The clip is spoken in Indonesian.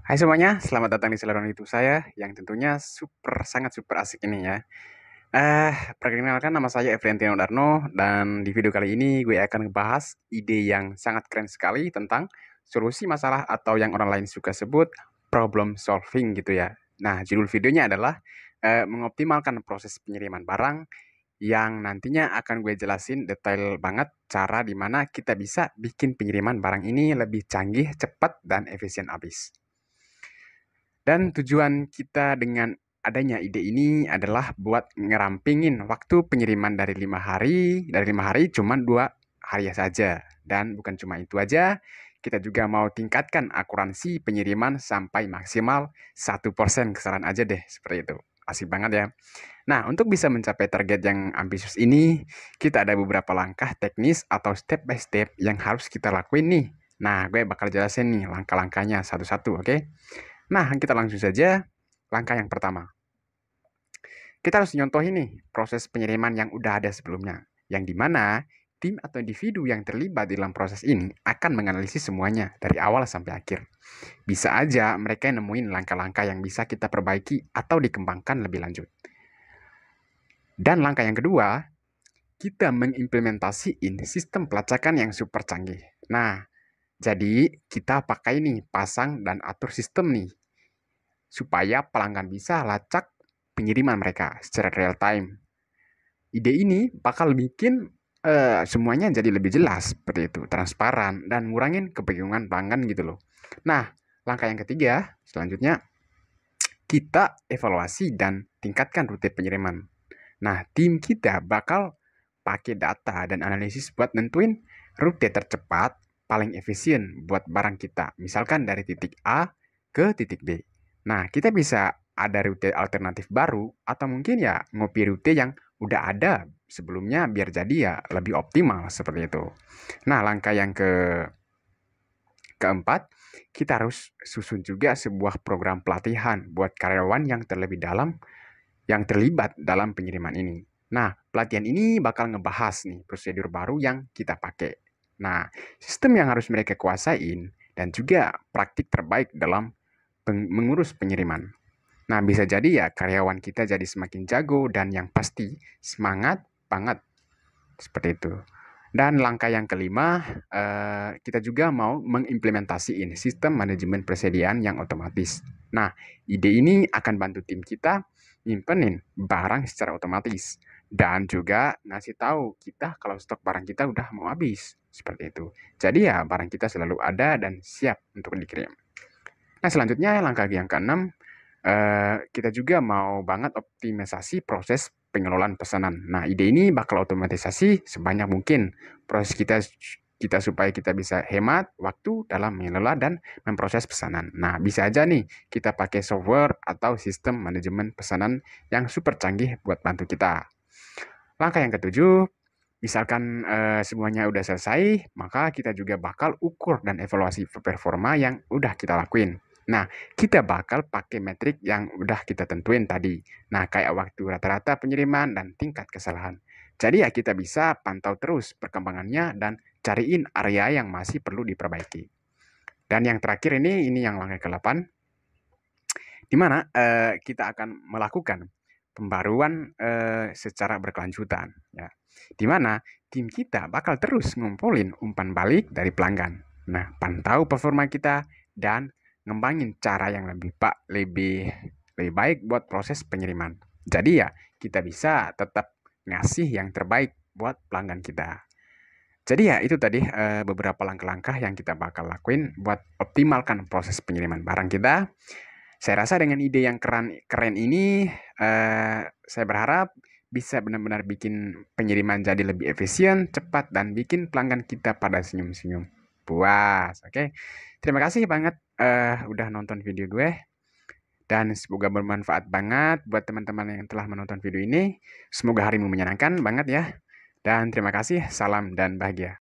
Hai semuanya, selamat datang di saluran YouTube saya yang tentunya sangat super asik ini ya. Perkenalkan nama saya Efriantino Darno dan di video kali ini gue akan ngebahas ide yang sangat keren sekali tentang solusi masalah atau yang orang lain suka sebut problem solving gitu ya. Nah, judul videonya adalah mengoptimalkan proses pengiriman barang yang nantinya akan gue jelasin detail banget cara dimana kita bisa bikin pengiriman barang ini lebih canggih, cepat, dan efisien habis. Dan tujuan kita dengan adanya ide ini adalah buat ngerampingin waktu pengiriman dari 5 hari cuma 2 hari saja. Dan bukan cuma itu aja, kita juga mau tingkatkan akuransi pengiriman sampai maksimal 1% kesalahan aja deh, seperti itu. Asik banget ya. Nah, untuk bisa mencapai target yang ambisius ini, kita ada beberapa langkah teknis atau step by step yang harus kita lakuin nih. Nah, gue bakal jelasin nih langkah-langkahnya satu-satu, oke? Nah, kita langsung saja. Langkah yang pertama. Kita harus nyontohin nih proses pengiriman yang udah ada sebelumnya. Yang dimana tim atau individu yang terlibat dalam proses ini akan menganalisis semuanya dari awal sampai akhir. Bisa aja mereka nemuin langkah-langkah yang bisa kita perbaiki atau dikembangkan lebih lanjut. Dan langkah yang kedua, kita mengimplementasiin sistem pelacakan yang super canggih. Nah, jadi kita pakai nih pasang dan atur sistem nih supaya pelanggan bisa lacak pengiriman mereka secara real time. Ide ini bakal bikin semuanya jadi lebih jelas seperti itu, transparan dan ngurangin kebingungan pelanggan gitu loh. Nah, langkah yang ketiga selanjutnya kita evaluasi dan tingkatkan rute pengiriman. Nah, tim kita bakal pakai data dan analisis buat nentuin rute tercepat paling efisien buat barang kita. Misalkan dari titik A ke titik B. Nah, kita bisa ada rute alternatif baru atau mungkin ya ngopi rute yang udah ada sebelumnya biar jadi ya lebih optimal seperti itu. Nah, langkah yang keempat, kita harus susun juga sebuah program pelatihan buat karyawan yang terlibat dalam pengiriman ini. Nah, pelatihan ini bakal ngebahas nih prosedur baru yang kita pakai. Nah, sistem yang harus mereka kuasain dan juga praktik terbaik dalam mengurus pengiriman. Nah, bisa jadi ya karyawan kita jadi semakin jago dan yang pasti semangat banget seperti itu. Dan langkah yang kelima, kita juga mau mengimplementasiin sistem manajemen persediaan yang otomatis. Nah, ide ini akan bantu tim kita nyimpenin barang secara otomatis dan juga ngasih tahu kita kalau stok barang kita udah mau habis seperti itu. Jadi ya barang kita selalu ada dan siap untuk dikirim. Nah, selanjutnya langkah yang keenam, kita juga mau banget optimisasi proses pengelolaan pesanan. Nah, ide ini bakal otomatisasi sebanyak mungkin proses kita supaya kita bisa hemat waktu dalam mengelola dan memproses pesanan. Nah, bisa aja nih kita pakai software atau sistem manajemen pesanan yang super canggih buat bantu kita. Langkah yang ketujuh, misalkan semuanya udah selesai, maka kita juga bakal ukur dan evaluasi performa yang udah kita lakuin. Nah, kita bakal pakai metrik yang udah kita tentuin tadi. Nah, kayak waktu rata-rata pengiriman dan tingkat kesalahan. Jadi ya kita bisa pantau terus perkembangannya dan cariin area yang masih perlu diperbaiki. Dan yang terakhir ini yang langkah ke-8, di mana kita akan melakukan pembaruan secara berkelanjutan. Ya. Di mana tim kita bakal terus ngumpulin umpan balik dari pelanggan. Nah, pantau performa kita dan ngembangin cara yang lebih baik buat proses pengiriman. Jadi ya kita bisa tetap ngasih yang terbaik buat pelanggan kita. Jadi ya itu tadi beberapa langkah-langkah yang kita bakal lakuin buat optimalkan proses pengiriman barang kita. Saya rasa dengan ide yang keren ini, saya berharap bisa benar-benar bikin pengiriman jadi lebih efisien, cepat, dan bikin pelanggan kita pada senyum-senyum puas. Oke, terima kasih banget udah nonton video gue. Dan semoga bermanfaat banget buat teman-teman yang telah menonton video ini. Semoga harimu menyenangkan banget ya. Dan terima kasih, salam dan bahagia.